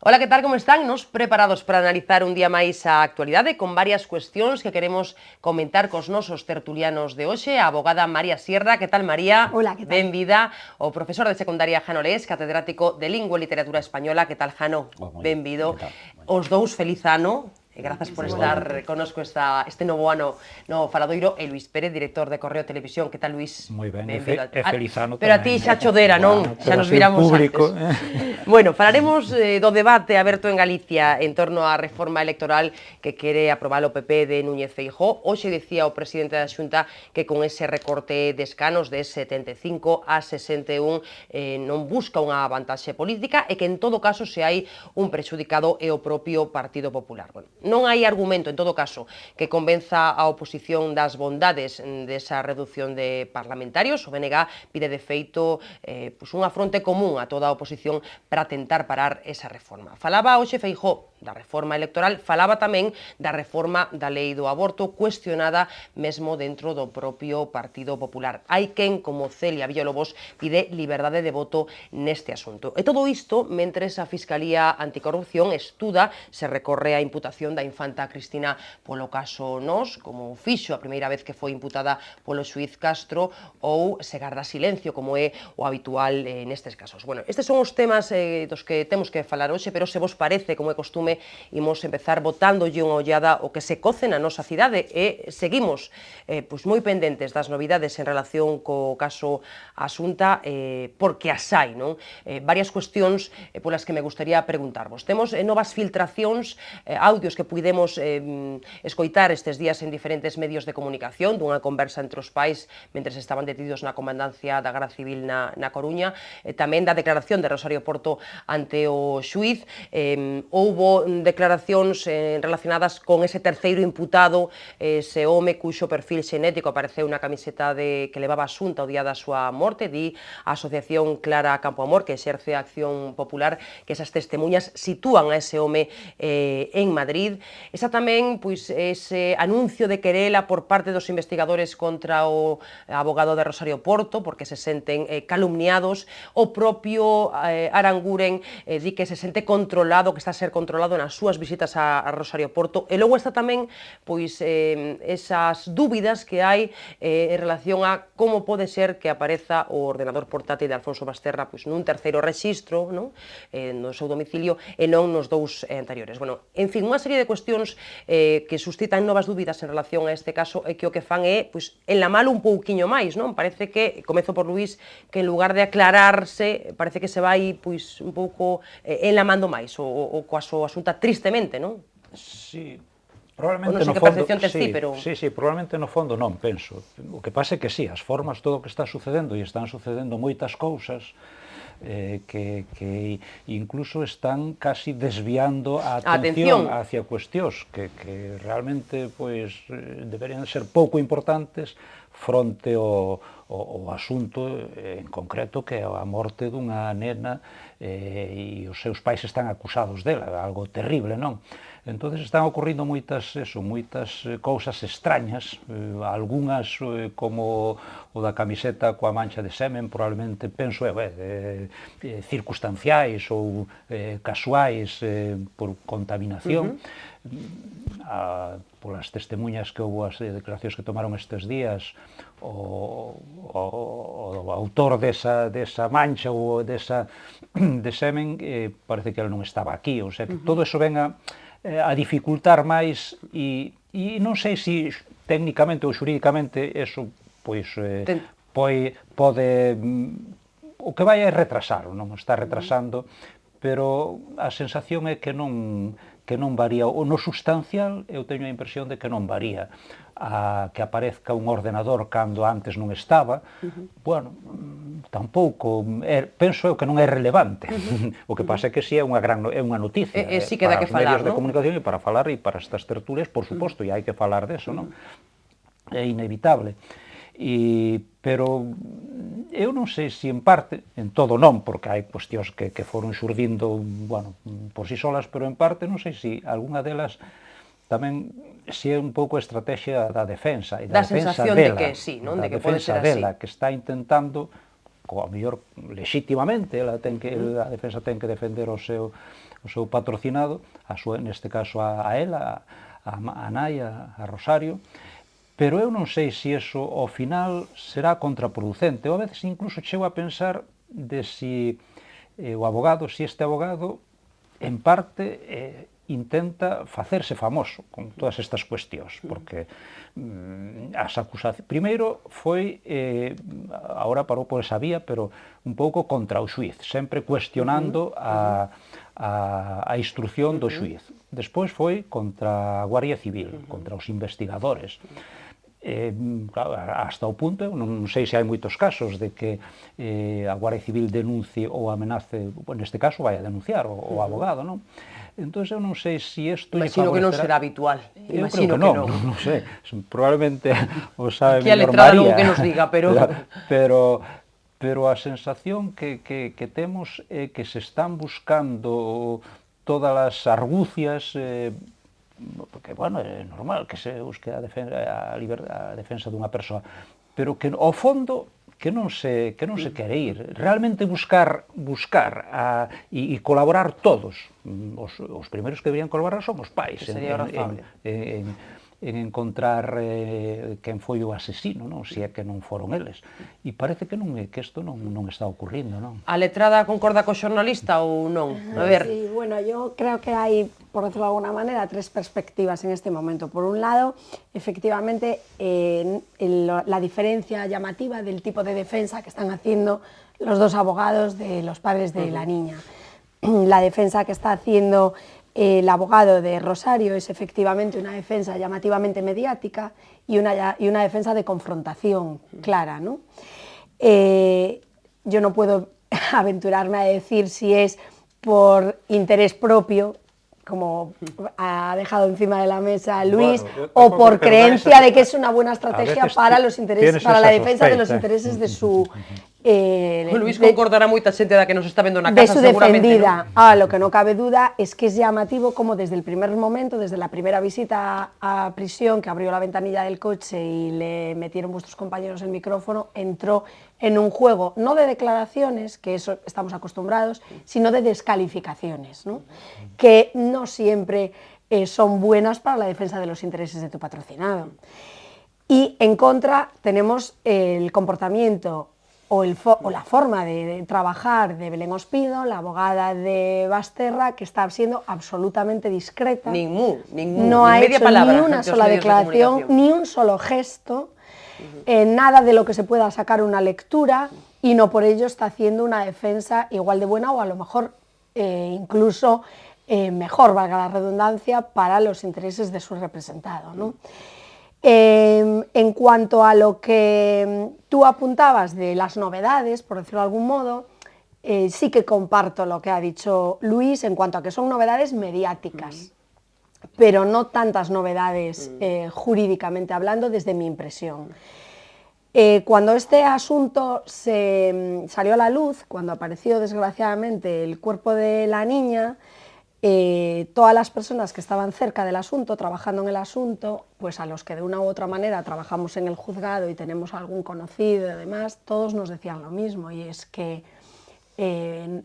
Ola, que tal, como están? Nos preparados para analizar un día máis a actualidade con varias cuestións que queremos comentar cos nosos tertulianos de hoxe. A abogada María Sierra, que tal, María? Ola, que tal? Benvida. O profesor de secundaria Jano Lés, catedrático de Lingua e Literatura Española, que tal, Jano? Benvido. Os dous, feliz ano. E grazas por estar connosco este novo ano no Faladoiro. E Luís Pérez, director de Correo Televisión. Que tal, Luís? Moi ben, e feliz ano tamén. Pero a ti xa chodera, non? Xa nos viramos público, antes. Bueno, falaremos do debate aberto en Galicia en torno á reforma electoral que quere aprobar o PP de Núñez Feijóo. Hoxe dicía o presidente da Xunta que con ese recorte de escanos de 75 a 61 non busca unha vantaxe política e que en todo caso se hai un prexudicado é o propio Partido Popular. Bueno, non hai argumento, en todo caso, que convenza a oposición das bondades desa reducción de parlamentarios. O BNG pide, de feito, unha fronte común a toda a oposición para tentar parar esa reforma. Falaba hoxe Feijóo da reforma electoral, falaba tamén da reforma da lei do aborto, cuestionada mesmo dentro do propio Partido Popular. Hai quen, como Celia Villalobos, pide liberdade de voto neste asunto. E todo isto, mentres a Fiscalía Anticorrupción estuda se recorre a imputación da infanta Cristina polo caso Nós, como fixo a primeira vez que foi imputada polo xuiz Castro, ou se garda silencio, como é o habitual nestes casos. Bueno, estes son os temas dos que temos que falar hoxe, pero se vos parece, como é costume, imos empezar botándolle unha ollada o que se coce na nosa cidade e seguimos moi pendentes das novidades en relación co caso Asunta, porque as hai, non? Varias cuestións polas que me gustaría preguntarvos. Temos novas filtracións, audios que puidemos escoitar estes días en diferentes medios de comunicación dunha conversa entre os pais mentres estaban detidos na comandancia da Garda Civil na Coruña, tamén da declaración de Rosario Porto ante o xuiz. Houbo declaracións relacionadas con ese terceiro imputado, ese home cuxo perfil xenético apareceu na camiseta que levaba a Xunta o día da súa morte. Di a Asociación Clara Campoamor, que exerce a acción popular, que esas testemunhas sitúan a ese home en Madrid. Esa tamén, ese anuncio de querela por parte dos investigadores contra o abogado de Rosario Porto, porque se senten calumniados. O propio Aranguren di que se sente controlado, que está a ser controlado nas súas visitas a Rosario Porto. E logo está tamén esas dúbidas que hai en relación a como pode ser que apareza o ordenador portátil de Alfonso Basterra nun terceiro rexistro no seu domicilio e non nos dous anteriores. Bueno, en fin, unha serie de cuestións que suscitan novas dúbidas en relación a este caso e que o que fan é enlamalo un pouquiño máis, non? Parece que, comezo por Luís, que en lugar de aclararse, parece que se vai un pouco enlamando máis o asunta tristemente, non? Sí, probablemente no no fondo, probablemente no fondo non, penso. O que pasa é que sí, as formas, todo o que está sucedendo, e están sucedendo moitas cousas que incluso están casi desviando a atención hacia cuestións que realmente deberían ser pouco importantes fronte ao asunto en concreto, que é a morte dunha nena e os seus pais están acusados dela, algo terrible, non? Entón están ocorrindo moitas cousas extrañas, algunhas como o da camiseta coa mancha de semen, probablemente, penso circunstanciais ou casuais por contaminación. Polas testemunhas que houve, as declaracións que tomaron estes días, o autor desa mancha ou de semen parece que ele non estaba aquí, o sea que todo eso ven a dificultar máis e non sei se técnicamente ou xurídicamente eso pode o que vai é retrasar, non está retrasando, pero a sensación é que non varía, o no sustancial eu teño a impresión de que non varía a que aparezca un ordenador cando antes non estaba. Bueno, tampouco, penso eu que non é relevante. O que pasa é que si é unha noticia para os medios de comunicación e para falar e para estas tertulias, por suposto, e hai que falar deso, non? É inevitable. Pero eu non sei se en parte, en todo non, porque hai cuestións que foron xurdindo por si solas, pero en parte non sei se algunha delas tamén se é un pouco a estrategia da defensa e da defensa dela, de que sí, non? De que pode ser así, que está intentando a mellor lexítimamente, a defensa ten que defender o seu patrocinado, neste caso a ela, a nai, a Rosario, pero eu non sei se iso ao final será contraproducente. Eu a veces incluso chego a pensar de si este abogado, en parte, intenta facerse famoso con todas estas cuestións, porque as acusacións, primeiro foi, agora parou por esa vía, pero un pouco contra o xuiz, sempre cuestionando a instrucción do xuiz. Despois foi contra a Guardia Civil, contra os investigadores. Hasta o punto, non sei se hai moitos casos de que a Guardia Civil denuncie ou amenace, neste caso vai a denunciar o abogado, non? Entón, eu non sei se isto... Imagino que non será habitual. Eu creo que non, non sei. Probablemente o sabe mellor María. Aquí a letrada non que nos diga, pero a sensación que temos é que se están buscando todas as argucias, porque, bueno, é normal que se busque a defensa dunha persoa, pero que, ao fondo, que non se quere ir. Realmente buscar e colaborar todos. Os primeiros que deberían colaborar son os pais en encontrar quen foi o asesino, non? Se é que non foron eles. E parece que isto non está ocurrindo, non? A letrada concorda co xornalista ou non? A ver. Sí, bueno, yo creo que hay, por decirlo de alguna manera, tres perspectivas en este momento. Por un lado, efectivamente, la diferencia llamativa del tipo de defensa que están haciendo los dos abogados de los padres de la niña. La defensa que está haciendo el abogado de Rosario es efectivamente una defensa llamativamente mediática y una defensa de confrontación clara, ¿no? Yo no puedo aventurarme a decir si es por interés propio, como ha dejado encima de la mesa Luis, o por creencia de que es una buena estrategia para los intereses, para la defensa de los intereses de su... Luis concordará moita xente da que nos está vendo na casa, seguramente, defendida, ¿no? Lo que no cabe duda es que es llamativo como desde el primer momento, desde la primera visita a prisión, que abrió la ventanilla del coche y le metieron vuestros compañeros el micrófono, entró en un juego, no de declaraciones, que eso estamos acostumbrados, sino de descalificaciones, ¿no? Que no siempre son buenas para la defensa de los intereses de tu patrocinado. Y en contra tenemos el comportamiento o la forma de trabajar de Belén Ospido, la abogada de Basterra, que está siendo absolutamente discreta. No ha hecho ni una sola declaración, ni un solo gesto, nada de lo que se pueda sacar una lectura, y no por ello está haciendo una defensa igual de buena o a lo mejor incluso mejor, valga la redundancia, para los intereses de su representado, ¿no? En cuanto a lo que tú apuntabas de las novedades, por decirlo de algún modo, sí que comparto lo que ha dicho Luis en cuanto a que son novedades mediáticas, pero no tantas novedades jurídicamente hablando desde mi impresión. Cuando este asunto salió a la luz, cuando apareció desgraciadamente el cuerpo de la niña, todas las personas que estaban cerca del asunto, trabajando en el asunto, pues a los que de una u otra manera trabajamos en el juzgado y tenemos algún conocido y demás, todos nos decían lo mismo, y es que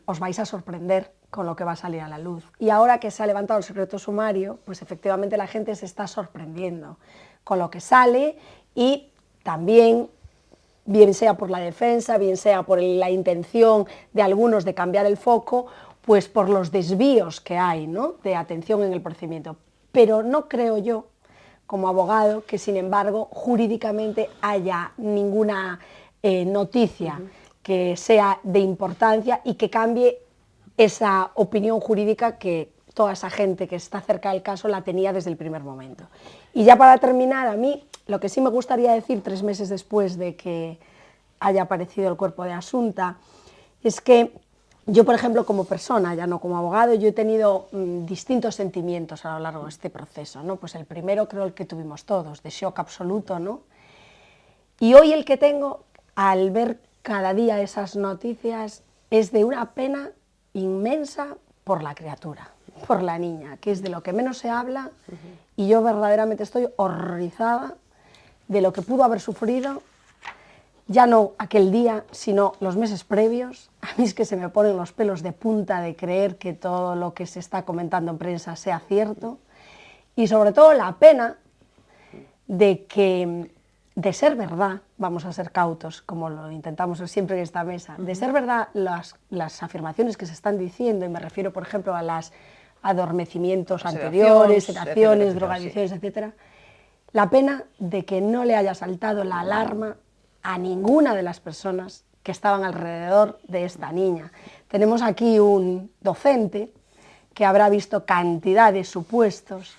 os vais a sorprender con lo que va a salir a la luz. Y ahora que se ha levantado el secreto sumario, pues efectivamente la gente se está sorprendiendo con lo que sale, y también, bien sea por la defensa, bien sea por la intención de algunos de cambiar el foco, pues por los desvíos que hay, ¿no?, de atención en el procedimiento. Pero no creo yo, como abogado, que sin embargo jurídicamente haya ninguna noticia que sea de importancia y que cambie esa opinión jurídica que toda esa gente que está cerca del caso la tenía desde el primer momento. Y ya para terminar, a mí lo que sí me gustaría decir 3 meses después de que haya aparecido el cuerpo de Asunta es que yo, por ejemplo, como persona, ya no como abogado, yo he tenido distintos sentimientos a lo largo de este proceso, ¿no? Pues el primero, creo, el que tuvimos todos, de shock absoluto, ¿no? Y hoy el que tengo, al ver cada día esas noticias, es de una pena inmensa por la criatura, por la niña, que es de lo que menos se habla, y yo verdaderamente estoy horrorizada de lo que pudo haber sufrido, ya no aquel día, sino los meses previos. A mí es que se me ponen los pelos de punta de creer que todo lo que se está comentando en prensa sea cierto, y sobre todo la pena de que, de ser verdad, vamos a ser cautos, como lo intentamos ser siempre en esta mesa, de ser verdad las afirmaciones que se están diciendo, y me refiero, por ejemplo, a los adormecimientos anteriores, sedaciones, drogadicciones, etcétera, la pena de que no le haya saltado la alarma a ninguna de las personas que estaban alrededor de esta niña. Tenemos aquí un docente que habrá visto cantidad de supuestos.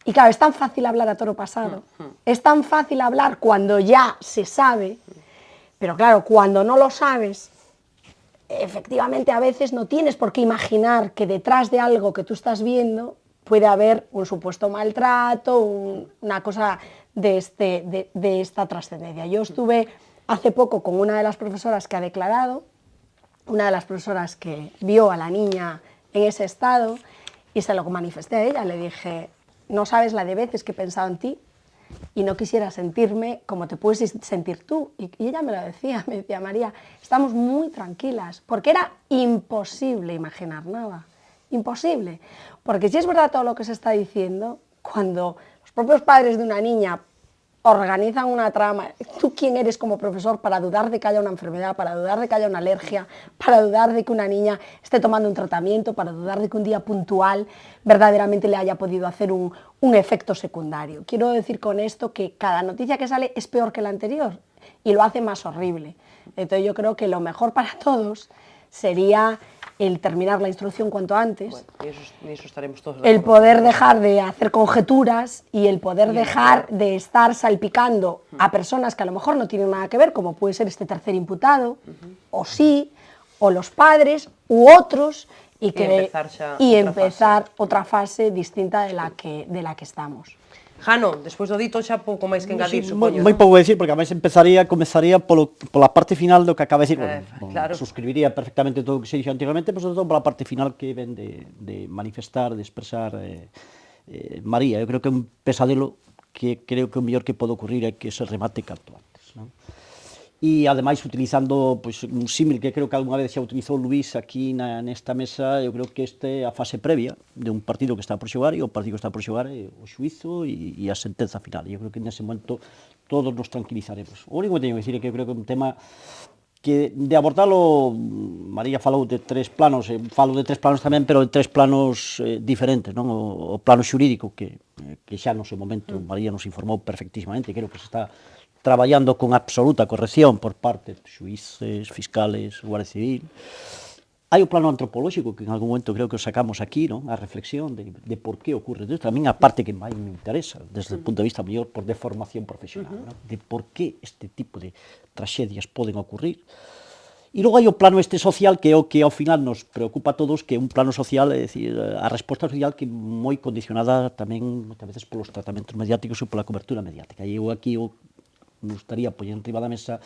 Y claro, es tan fácil hablar a toro pasado, es tan fácil hablar cuando ya se sabe, pero claro, cuando no lo sabes, efectivamente a veces no tienes por qué imaginar que detrás de algo que tú estás viendo puede haber un supuesto maltrato, una cosa de esta trascendencia. Yo estuve hace poco con una de las profesoras que ha declarado, una de las profesoras que vio a la niña en ese estado, y se lo manifesté a ella, le dije: no sabes la de veces que he pensado en ti y no quisiera sentirme como te puedes sentir tú. Y ella me lo decía, me decía: María, estamos muy tranquilas, porque era imposible imaginar nada, imposible. Porque si es verdad todo lo que se está diciendo, cuando los propios padres de una niña organizan una trama, ¿tú quién eres como profesor para dudar de que haya una enfermedad, para dudar de que haya una alergia, para dudar de que una niña esté tomando un tratamiento, para dudar de que un día puntual verdaderamente le haya podido hacer un efecto secundario? Quiero decir con esto que cada noticia que sale es peor que la anterior y lo hace más horrible. Entonces yo creo que lo mejor para todos sería el terminar la instrucción cuanto antes, bueno, y eso estaremos todos de el acuerdo. poder dejar de hacer conjeturas y el poder dejar de estar salpicando a personas que a lo mejor no tienen nada que ver, como puede ser este tercer imputado, o sí, o los padres, u otros, y empezar otra fase distinta de la que estamos. Jano, despois do dito xa pouco máis que engadir, supoño. Moi pouco decir, porque ademais comezaría pola parte final do que acaba de decir. Claro. Suscribiría perfectamente todo o que se dixo anteriormente, pero sobre todo pola parte final que ven de manifestar, de expresar María. Eu creo que é un pesadelo que creo que o mellor que pode ocurrir é que se remate canto antes, non? E, ademais, utilizando un símil que creo que algunha vez xa utilizou Luís aquí nesta mesa, eu creo que este é a fase previa de un partido que está por xogar, e o partido que está por xogar é o xuízo e a sentenza final. Eu creo que nese momento todos nos tranquilizaremos. O único que teño que dicir é que eu creo que é un tema que de abordalo, María falou de tres planos, falo de tres planos tamén, pero de tres planos diferentes, non? O plano xurídico, que xa no seu momento María nos informou perfectísimamente, creo que se está traballando con absoluta corrección por parte de xuíces, fiscales, Guardia Civil. Hai o plano antropolóxico, que en algún momento creo que o sacamos aquí, non? A reflexión de por que ocurre isto. Tamén a parte que máis me interesa, desde o punto de vista mellor por deformación profesional, non? De por que este tipo de tragedias poden ocurrir. E logo hai o plano social, que é o que ao final nos preocupa a todos, que é un plano social, é dicir, a resposta social que é moi condicionada tamén moitas veces polos tratamentos mediáticos ou pola cobertura mediática. E eu aquí me gustaría poñer enriba da mesa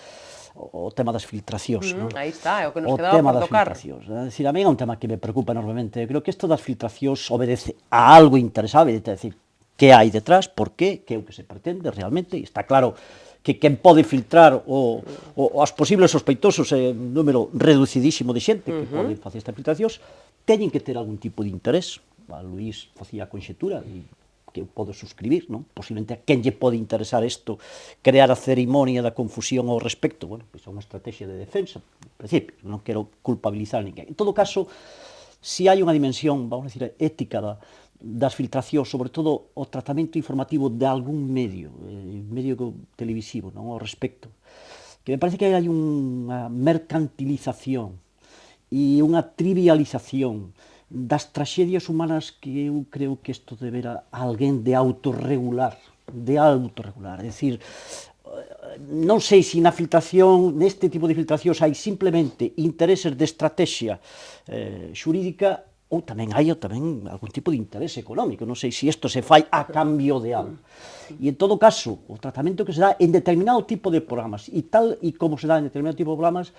o tema das filtracións. Aí está, é o que nos quedaba por tocar. É dicir, a mí é un tema que me preocupa enormemente. Eu creo que isto das filtracións obedece a algo interesable, é dicir, que hai detrás, por qué, que é o que se pretende realmente, e está claro que quen pode filtrar os posibles sospeitosos é un número reducidísimo de xente que pode facer estas filtracións, teñen que ter algún tipo de interés. A Luís facía a conxetura e que eu podo suscribir, non? Posiblemente a quen lle pode interesar isto, crear a cerimonia da confusión ao respecto, bueno, pois é unha estrategia de defensa, en principio, non quero culpabilizar a ninguén. En todo caso, se hai unha dimensión, vamos a decir, ética das filtracións, sobre todo o tratamento informativo de algún medio televisivo, non, ao respecto, que me parece que hai unha mercantilización e unha trivialización das traxedias humanas que eu creo que isto debera a alguén de autorregular, é dicir, non sei se na filtración, neste tipo de filtracións hai simplemente intereses de estrategia xurídica ou tamén hai algún tipo de interés económico, non sei se isto se fai a cambio de algo. E en todo caso, o tratamento que se dá en determinado tipo de programas e tal e como se dá en determinado tipo de programas,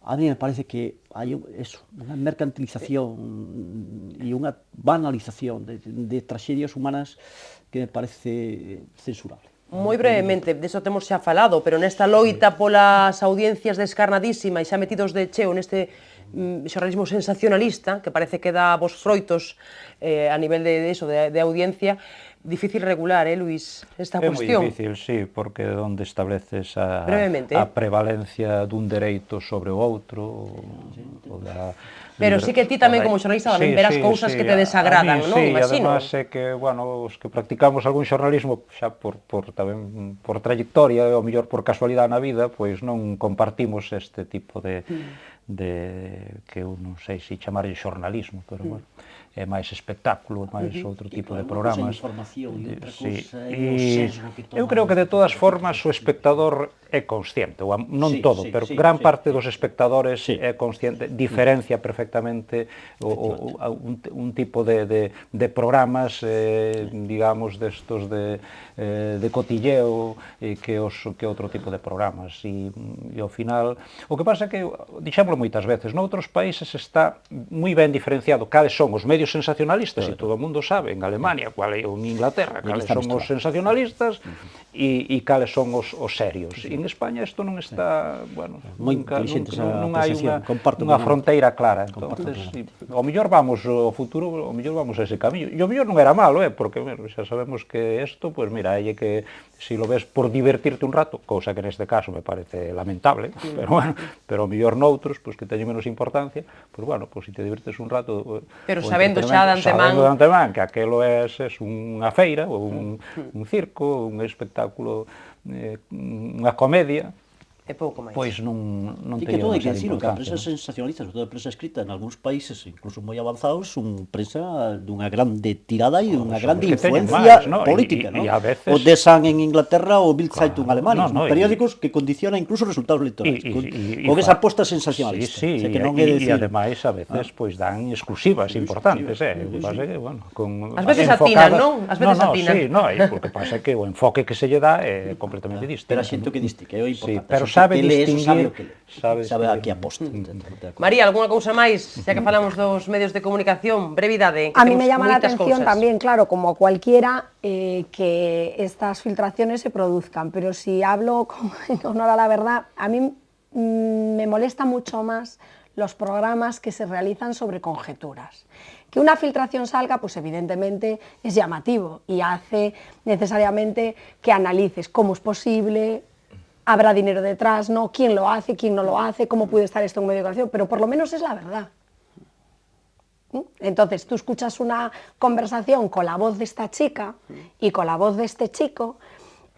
a mí me parece que hai unha mercantilización e unha banalización de traxedias humanas que me parece censurable. Moi brevemente, deso temos xa falado, pero nesta loita polas audiencias descarnadísima e xa metidos de cheo neste xornalismo sensacionalista, que parece que dá vos froitos a nivel de audiencia, difícil regular, Luís, esta cuestión. É moi difícil, sí, porque onde estableces a prevalencia dun dereito sobre o outro, pero sí que ti tamén como xornalista tamén verás cousas que te desagradan, non? Sí, Imagino. además é que, bueno, os que practicamos algún xornalismo xa tamén por trayectoria e ao mellor por casualidade na vida, pois non compartimos este tipo de que eu non sei se chamarlle xornalismo, pero bueno, é máis espectáculo, é máis outro tipo de programas. Eu creo que de todas formas o espectador é consciente, non todo, pero gran parte dos espectadores é consciente, diferencia perfectamente un tipo de programas, digamos, destos de cotilleo que outro tipo de programas. E ao final, o que pasa é que, dixémoslo moitas veces, noutros países está moi ben diferenciado cales son os medios sensacionalistas, e todo o mundo sabe, en Alemania, ou en Inglaterra, cales son os sensacionalistas e cales son os serios. En España isto non está, bueno, non hai unha fronteira clara. Entonces, ao mellor vamos ao futuro, ao mellor vamos a ese camiño. E ao mellor non era malo, porque xa sabemos que isto, pois mira, é que se lo ves por divertirte un rato, cousa que neste caso me parece lamentable, pero bueno, pero ao mellor noutros, pois que teñen menos importancia, pois bueno, pois se te divertes un rato, pero sabendo xa de antemán que aquelo é unha feira ou un circo, un espectáculo, unha comedia, é pouco máis. Pois non que teño todo hai que demasiada dicilo, que a importancia. prensa sensacionalista, sobre todo a prensa escrita, en algúns países, incluso moi avanzados, son prensa dunha grande tirada e dunha grande influencia política, non? O The Sun en Inglaterra ou Bild Zeitung en Alemania, son periódicos que condicionan incluso os resultados electorais, con esa aposta sensacionalista. Sí, e ademais a veces dan exclusivas importantes, pasa que, bueno, as veces atinan, non? As veces atinan. Sí, o que pasa é que o enfoque que se lle dá é completamente distinto. Pero a xente que diste, que é o importante. Pero sabe distinguir, sabe a que aposta. María, algunha cousa máis, xa que falamos dos medios de comunicación, brevidade. A mí me llama la atención también, claro, como cualquiera, que estas filtraciones se produzcan, pero si hablo en honor a la verdad, a mí me molesta mucho más los programas que se realizan sobre conjeturas. Que una filtración salga, pues evidentemente es llamativo y hace necesariamente que analices cómo es posible, habrá dinero detrás, ¿no? ¿Quién lo hace? ¿Quién no lo hace? ¿Cómo puede estar esto en medio de comunicación? Pero por lo menos es la verdad. Entonces tú escuchas una conversación con la voz de esta chica y con la voz de este chico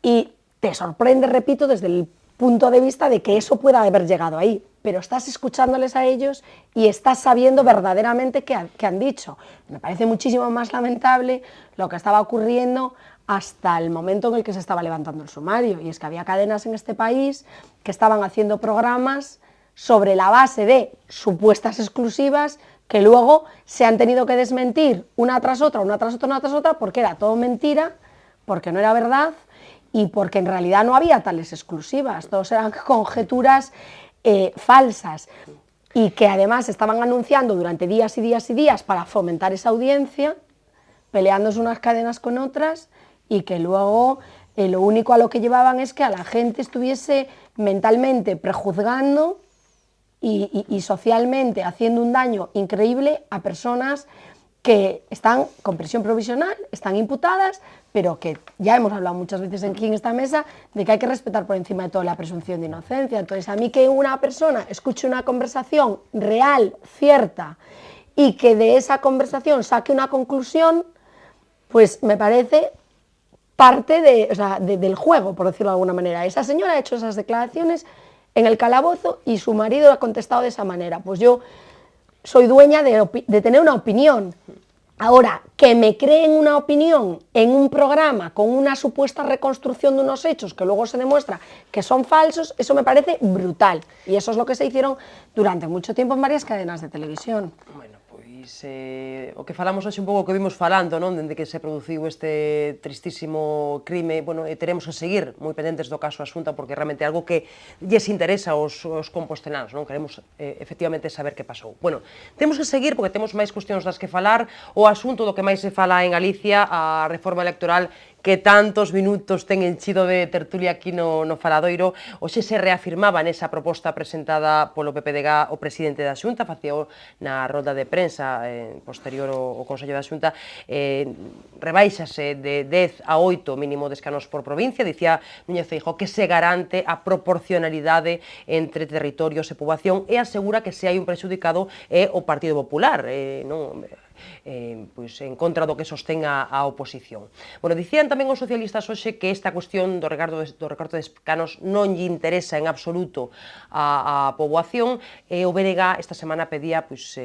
y te sorprende, repito, desde el punto de vista de que eso pueda haber llegado ahí, pero estás escuchándoles a ellos y estás sabiendo verdaderamente qué han dicho. Me parece muchísimo más lamentable lo que estaba ocurriendo hasta el momento en el que se estaba levantando el sumario, y es que había cadenas en este país que estaban haciendo programas sobre la base de supuestas exclusivas que luego se han tenido que desmentir una tras otra, porque era todo mentira, porque no era verdad y porque en realidad no había tales exclusivas, todos eran conjeturas falsas y que además estaban anunciando durante días y días y días para fomentar esa audiencia, peleándose unas cadenas con otras, y que luego lo único a lo que llevaban es que a la gente estuviese mentalmente prejuzgando y socialmente haciendo un daño increíble a personas que están con prisión provisional, están imputadas, pero que ya hemos hablado muchas veces aquí en esta mesa de que hay que respetar por encima de todo la presunción de inocencia. Entonces, a mí que una persona escuche una conversación real, cierta, y que de esa conversación saque una conclusión, pues me parece parte del juego, por decirlo de alguna manera. Esa señora ha hecho esas declaraciones en el calabozo y su marido ha contestado de esa manera. Pues yo soy dueña de tener una opinión. Ahora, que me creen una opinión en un programa con una supuesta reconstrucción de unos hechos que luego se demuestra que son falsos, eso me parece brutal. Y eso es lo que se hicieron durante mucho tiempo en varias cadenas de televisión. Bueno, pois o que falamos hoxe un pouco que vimos falando, non, dende que se produciu este tristísimo crime, bueno, teremos que seguir moi pendentes do caso Asunta porque realmente é algo que lles interesa aos compostelanos, non? Queremos efectivamente saber que pasou. Bueno, temos que seguir porque temos máis cuestións das que falar, o asunto do que máis se fala en Galicia, a reforma electoral que tantos minutos ten enchido de tertulia aquí no Faladoiro. Hoxe se reafirmaba nesa proposta presentada polo PPDG o presidente da Xunta, facía na rolda de prensa posterior ao Consello da Xunta, rebaixase de 10 a 8 mínimo de escanos por provincia. Dicía Núñez Feijóo que se garante a proporcionalidade entre territorios e poboación e asegura que se hai un prexudicado é o Partido Popular, pois en contra do que sostén a oposición. Bueno, dicían tamén os socialistas hoxe que esta cuestión do recorte de escanos non lle interesa en absoluto a poboación, e o BNG esta semana pedía, pois,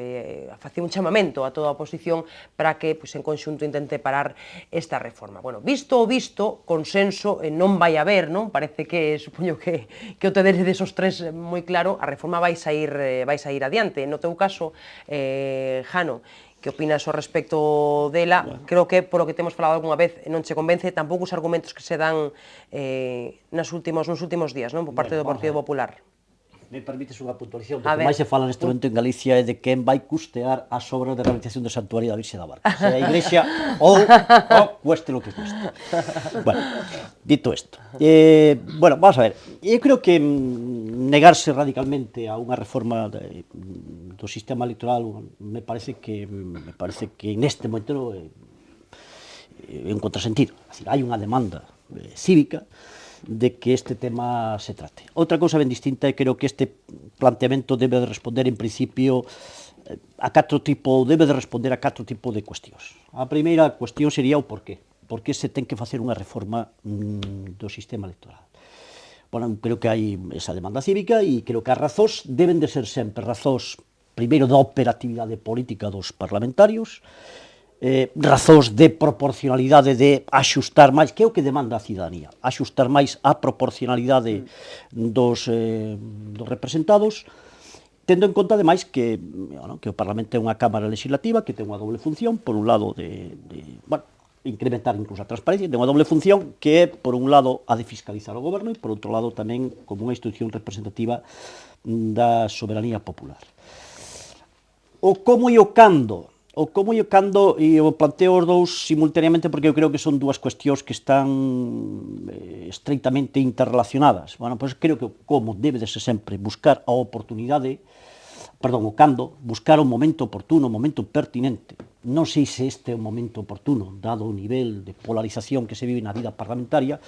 facía un chamamento a toda a oposición para que, pois, en conxunto intente parar esta reforma. Bueno, visto o visto, consenso non vai haber, non? Parece que, supoño que o tedes desos tres moi claro, a reforma vai sair adiante. No teu caso, Jano, que opinas ao respecto dela? Bueno, creo que, polo que temos falado algunha vez, non che convence tampouco os argumentos que se dan nos últimos días, non, por parte do Partido Popular. Me permites unha puntualización, do que máis se fala neste momento en Galicia é de quen vai custear as obras de rehabilitación do Santuario da Virxe da Barca, sea a Iglesia ou cueste lo que cueste. Bueno, dito isto, bueno, vamos a ver, eu creo que negarse radicalmente a unha reforma do sistema electoral me parece que neste momento é un contrasentido. Hai unha demanda cívica de que este tema se trate. Outra cousa ben distinta é que creo que este planteamento debe de responder en principio debe de responder a 4 tipos de cuestións. A primeira cuestión sería o porqué. Por que se ten que facer unha reforma do sistema electoral? Bueno, creo que hai esa demanda cívica e creo que as razóns deben de ser sempre razóns, primeiro, da operatividade política dos parlamentarios, razóns de proporcionalidade, de axustar máis, que é o que demanda a cidadanía, axustar máis a proporcionalidade dos representados, tendo en conta, ademais, que o Parlamento é unha cámara legislativa que ten unha doble función, por un lado incrementar incluso a transparencia, ten unha doble función que é, por un lado, a de fiscalizar o goberno e, por outro lado, tamén como unha institución representativa da soberanía popular. O como e o cando, e eu planteo os dous simultaneamente porque eu creo que son dúas cuestións que están estreitamente interrelacionadas. Bueno, pois creo que o como debe de ser sempre buscar a oportunidade, o cando, buscar o momento oportuno, o momento pertinente. Non sei se este é o momento oportuno, dado o nivel de polarización que se vive na vida parlamentaria,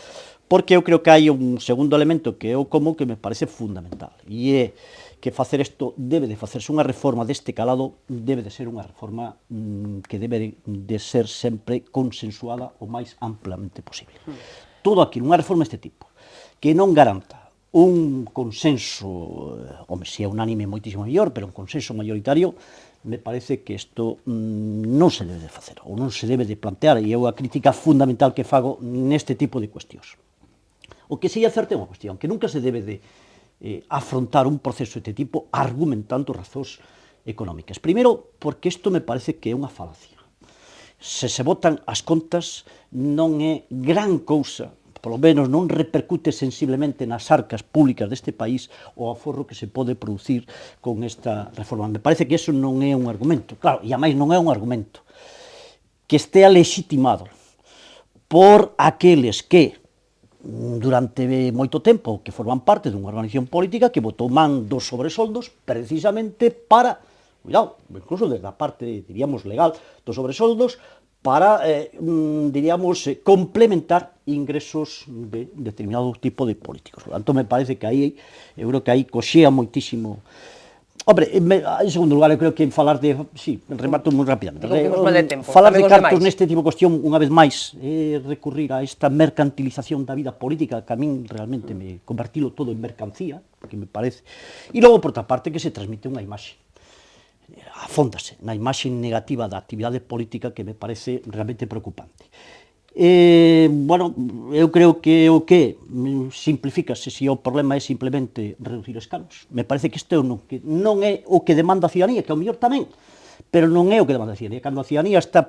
porque eu creo que hai un segundo elemento que é o como que me parece fundamental, e é que facer isto debe de facerse unha reforma deste calado, debe de ser unha reforma que debe de ser sempre consensuada o máis amplamente posible. Todo aquí, unha reforma deste tipo, que non garanta un consenso, se é unánime moitísimo mellor, pero un consenso mayoritario, me parece que isto non se debe de facer, ou non se debe de plantear, e é a crítica fundamental que fago neste tipo de cuestións. O que sí é certo é unha cuestión, que nunca se debe de afrontar un proceso deste tipo argumentando razóns económicas. Primeiro, porque isto me parece que é unha falacia. Se se botan as contas, non é gran cousa, polo menos non repercute sensiblemente nas arcas públicas deste país o aforro que se pode producir con esta reforma. Me parece que iso non é un argumento. Claro, e a máis non é un argumento que estea legitimado por aqueles que durante moito tempo que forman parte dunha organización política que botou man dos sobresoldos precisamente para, cuidado, incluso desde a parte, diríamos, legal dos sobresoldos, para, diríamos, complementar ingresos de determinado tipo de políticos. Por tanto, me parece que aí, eu creo que aí coxea moitísimo. Hombre, en segundo lugar, eu creo que en falar de... Sí, remato moi rapidamente. Falar de cartos neste tipo de cuestión, unha vez máis, recurrir a esta mercantilización da vida política, que a min realmente me convertilo todo en mercancía, que me parece. E logo, por outra parte, que se transmite unha imaxe. Afóndase na imaxe negativa da actividade política que me parece realmente preocupante. Bueno, eu creo que o que simplifícase se o problema é simplemente reducir escanos. Me parece que isto non é o que demanda a ciudadanía, que ao mellor tamén, pero non é o que demanda a ciudadanía. Cando a ciudadanía está,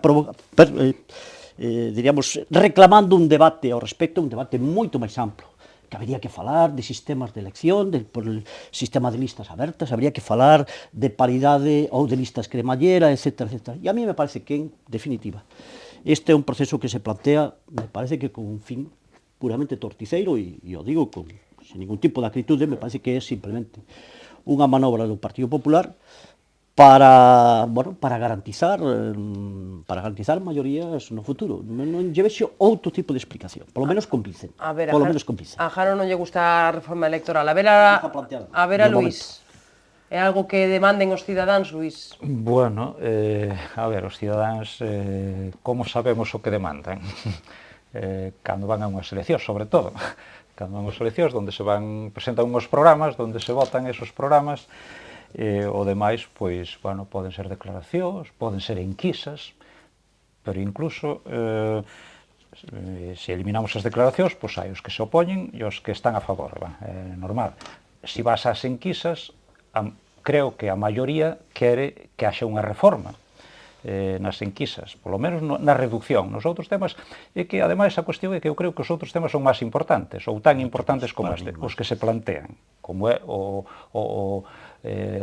diríamos, reclamando un debate ao respecto, un debate moito máis amplo, que habería que falar de sistemas de elección, por el sistema de listas abertas, habería que falar de paridade ou de listas cremallera, etc. E a mí me parece que, en definitiva, este é un proceso que se plantea, me parece que con un fin puramente torticeiro, e o digo sin ningún tipo de acritude, me parece que é simplemente unha manobra do Partido Popular para garantizar maiorías no futuro. Non lle vexo outro tipo de explicación, polo menos convincente. A ver, polo menos convincente. a Jano non lle gusta a reforma electoral. A ver a Luís. É algo que demanden os cidadáns, Luís? Bueno, a ver, os cidadáns, como sabemos o que demandan? Cando van a unhas eleccións, sobre todo. Cando van a unhas eleccións, onde se presentan unhos programas, onde se votan esos programas, o demais, pois, bueno, poden ser declaracións, poden ser enquisas, pero incluso, se eliminamos as declaracións, pois hai os que se opoñen e os que están a favor, é normal. Se vas ás enquisas, creo que a maioría quere que haxa unha reforma nas enquisas, polo menos na reducción. Nos outros temas, é que, ademais, a cuestión é que eu creo que os outros temas son máis importantes, ou tan importantes como este, os que se plantean, como é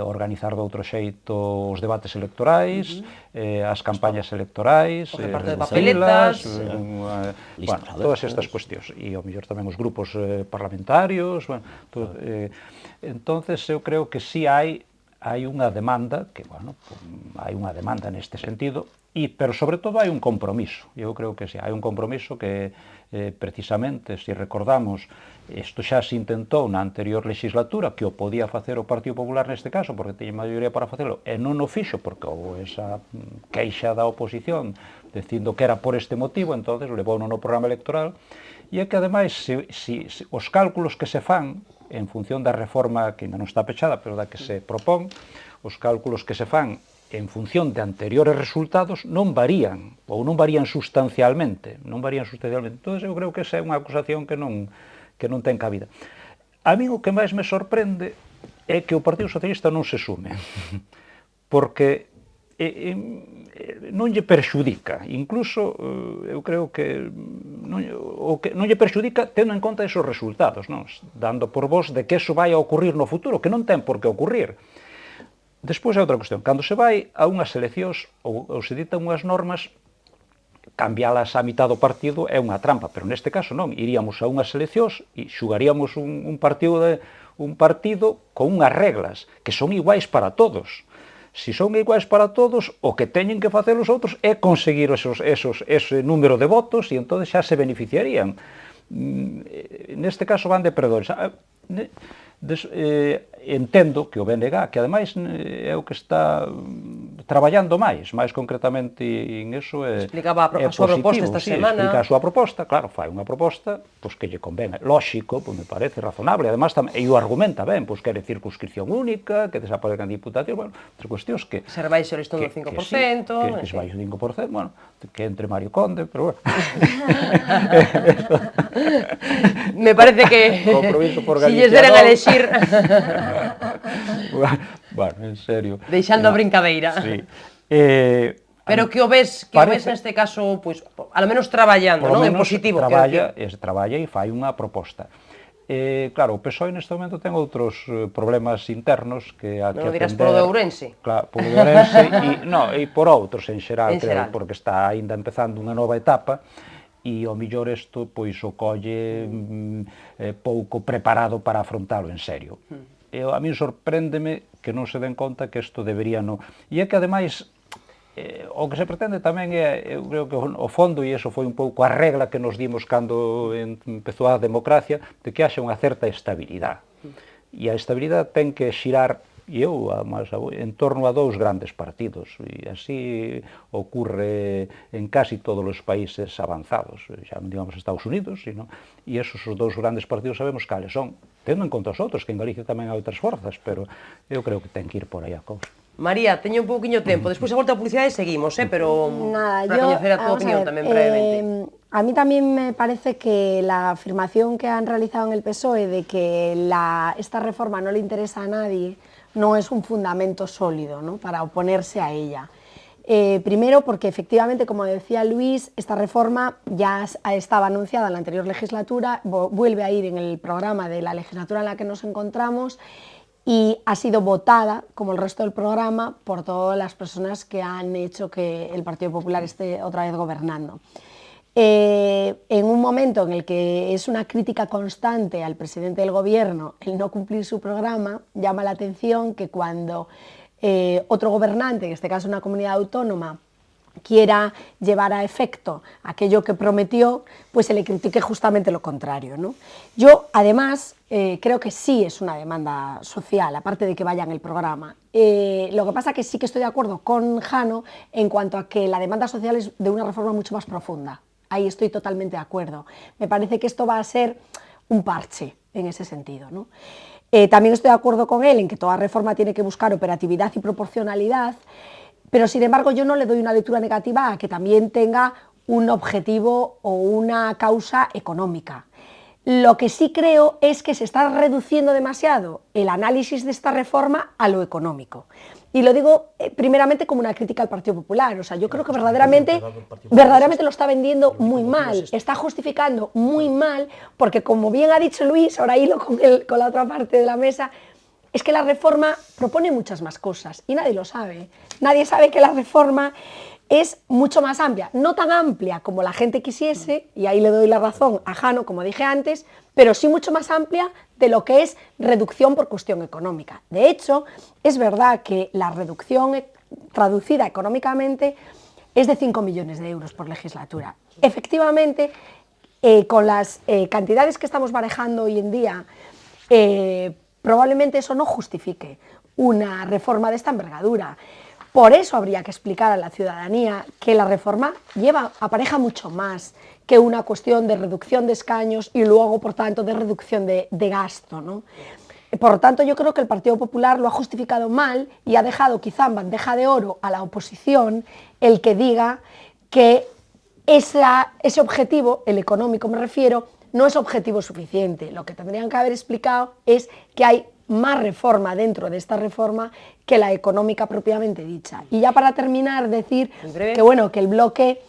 organizar de outro xeito os debates electorais, as campañas electorais, o reparto de papeletas, todas estas cuestións, e ao mellor tamén os grupos parlamentarios, entonces eu creo que si hai unha demanda, que, bueno, hai unha demanda neste sentido, pero sobre todo hai un compromiso. Eu creo que si hai un compromiso que, precisamente, se recordamos, isto xa se intentou na anterior legislatura, que o podía facer o Partido Popular neste caso, porque teña maioría para facelo, e non o fixo, porque houve esa queixa da oposición, dicindo que era por este motivo, entonces levou no programa electoral, e é que, ademais, os cálculos que se fan, en función da reforma, que ainda non está pechada, pero da que se propón, os cálculos que se fan en función de anteriores resultados non varían, ou non varían sustancialmente. Entón, eu creo que esa é unha acusación que non ten cabida. A mí o que máis me sorprende é que o Partido Socialista non se sume, porque non lle perxudica, incluso eu creo que non lle perxudica tendo en conta esos resultados, dando por vos de que eso vai a ocurrir no futuro, que non ten por que ocurrir. Despois é outra cuestión, cando se vai a unhas eleccións ou se ditan unhas normas, cambialas a mitad do partido é unha trampa, pero neste caso non, iríamos a unhas eleccións e xugaríamos un partido con unhas reglas que son iguais para todos. Se son iguais para todos, o que teñen que facer os outros é conseguir ese número de votos e entón xa se beneficiarían. Neste caso van de perdedores. Entendo que o BNG, que ademais é o que está traballando máis concretamente en eso, é explicaba a súa proposta esta semana. Explica a súa proposta, claro, fai unha proposta que lle convén, lóxico, me parece razonable, además, e o argumenta ben, quere circunscripción única, que desaparezcan diputacións, bueno, outras cuestións que... Se rebaixe o listón do 5%... Que se baixe o 5%, bueno, que entre Mario Conde, pero bueno... Me parece que si lles deren a elegir... Bueno, en serio... Deixando a brincadeira. Sí. Pero que o ves neste caso, pois, ao menos traballando, non? En positivo. Traballa e fai unha proposta. Claro, o PSOE neste momento ten outros problemas internos que a que atender... Non dirás polo de Ourense? Claro, polo de Ourense e por outros en xeral, creo, porque está ainda empezando unha nova etapa e ao millor isto pois o colle pouco preparado para afrontalo en serio. A mí sorpréndeme que non se den conta que isto debería non... E é que ademais o que se pretende tamén é, eu creo que o fondo, e iso foi un pouco a regla que nos dimos cando empezou a democracia, de que haxa unha certa estabilidade. E a estabilidade ten que xirar, e eu, en torno a dous grandes partidos, e así ocurre en casi todos os países avanzados, xa non digamos Estados Unidos, e esos dous grandes partidos sabemos cales son, tendo en conta os outros, que en Galicia tamén hai outras forzas, pero eu creo que ten que ir por aí a cousa. María, teño un pouquiño tempo, despois a volta a publicidade seguimos, pero para coñecer a túa opinión tamén brevemente. A mí también me parece que la afirmación que han realizado en el PSOE de que esta reforma no le interesa a nadie no es un fundamento sólido, ¿no?, para oponerse a ella. Primero porque efectivamente, como decía Luis, esta reforma ya estaba anunciada en la anterior legislatura, vuelve a ir en el programa de la legislatura en la que nos encontramos y ha sido votada, como el resto del programa, por todas las personas que han hecho que el Partido Popular esté otra vez gobernando. En un momento en el que es una crítica constante al presidente del gobierno el no cumplir su programa, llama la atención que cuando otro gobernante, en este caso una comunidad autónoma, quiera llevar a efecto aquello que prometió, pues se le critique justamente lo contrario, ¿no? Yo, además, creo que sí es una demanda social, aparte de que vaya en el programa. Lo que pasa es que sí que estoy de acuerdo con Jano en cuanto a que la demanda social es de una reforma mucho más profunda. Ahí estoy totalmente de acuerdo. Me parece que esto va a ser un parche en ese sentido, ¿no? También estoy de acuerdo con él en que toda reforma tiene que buscar operatividad y proporcionalidad, pero sin embargo yo no le doy una lectura negativa a que también tenga un objetivo o una causa económica. Lo que sí creo es que se está reduciendo demasiado el análisis de esta reforma a lo económico. Y lo digo primeramente como una crítica al Partido Popular. O sea, yo creo que verdaderamente lo está vendiendo muy mal, está justificando muy mal, porque como bien ha dicho Luis, ahora hilo con la otra parte de la mesa, es que la reforma propone muchas más cosas y nadie lo sabe. Nadie sabe que la reforma es mucho más amplia, no tan amplia como la gente quisiese, y ahí le doy la razón a Jano, como dije antes, pero sí mucho más amplia de lo que es reducción por cuestión económica. De hecho, es verdad que la reducción traducida económicamente es de 5 millones de euros por legislatura. Efectivamente, con las cantidades que estamos manejando hoy en día, probablemente eso no justifique una reforma de esta envergadura. Por eso habría que explicar a la ciudadanía que la reforma apareja mucho más que una cuestión de reducción de escaños y luego, por tanto, de reducción de gasto, ¿no? Por lo tanto, yo creo que el Partido Popular lo ha justificado mal y ha dejado quizá en bandeja de oro a la oposición el que diga que ese objetivo, el económico me refiero, no es objetivo suficiente. Lo que tendrían que haber explicado es que hay más reforma dentro de esta reforma que la económica propiamente dicha. Y ya para terminar, decir que, bueno, que el bloque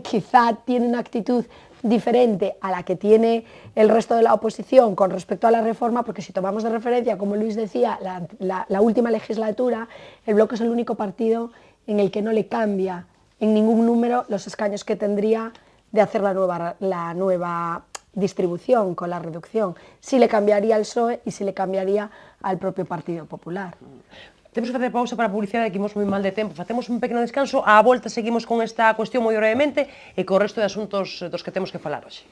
quizá tiene una actitud diferente a la que tiene el resto de la oposición con respecto a la reforma, porque si tomamos de referencia, como Luis decía, la última legislatura, el bloque es el único partido en el que no le cambia en ningún número los escaños que tendría de hacer la nueva distribución con la reducción. Sí le cambiaría al PSOE y sí le cambiaría al propio Partido Popular. Temos que facer pausa para a publicidade, que imos moi mal de tempo. Facemos un pequeno descanso, á volta seguimos con esta cuestión moi brevemente e co resto de asuntos dos que temos que falar hoxe.